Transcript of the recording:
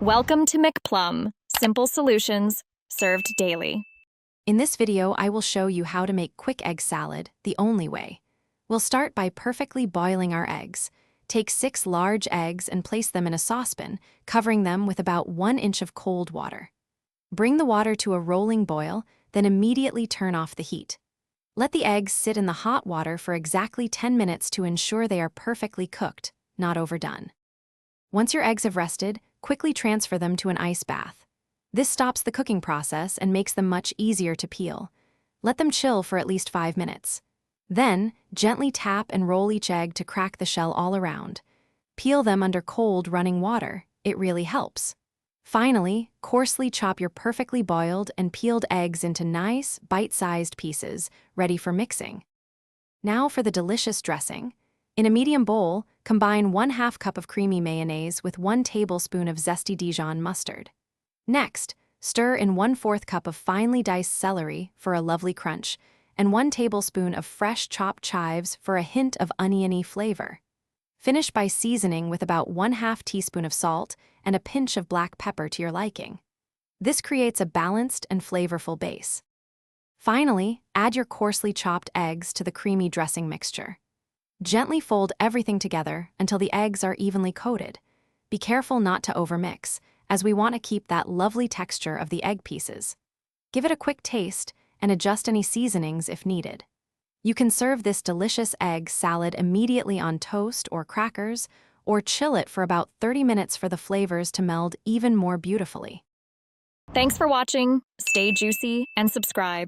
Welcome to McPlum, simple solutions served daily. In this video, I will show you how to make quick egg salad the only way. We'll start by perfectly boiling our eggs. Take 6 large eggs and place them in a saucepan, covering them with about 1 inch of cold water. Bring the water to a rolling boil, then immediately turn off the heat. Let the eggs sit in the hot water for exactly 10 minutes to ensure they are perfectly cooked, not overdone. Once your eggs have rested, quickly transfer them to an ice bath. This stops the cooking process and makes them much easier to peel. Let them chill for at least 5 minutes. Then, gently tap and roll each egg to crack the shell all around. Peel them under cold, running water. It really helps. Finally, coarsely chop your perfectly boiled and peeled eggs into nice, bite-sized pieces, ready for mixing. Now for the delicious dressing. In a medium bowl, combine 1/2 cup of creamy mayonnaise with 1 tablespoon of zesty Dijon mustard. Next, stir in 1/4 cup of finely diced celery for a lovely crunch, and 1 tablespoon of fresh chopped chives for a hint of oniony flavor. Finish by seasoning with about 1/2 teaspoon of salt and a pinch of black pepper to your liking. This creates a balanced and flavorful base. Finally, add your coarsely chopped eggs to the creamy dressing mixture. Gently fold everything together until the eggs are evenly coated. Be careful not to overmix, as we want to keep that lovely texture of the egg pieces. Give it a quick taste and adjust any seasonings if needed. You can serve this delicious egg salad immediately on toast or crackers, or chill it for about 30 minutes for the flavors to meld even more beautifully. Thanks for watching. Stay juicy and subscribe.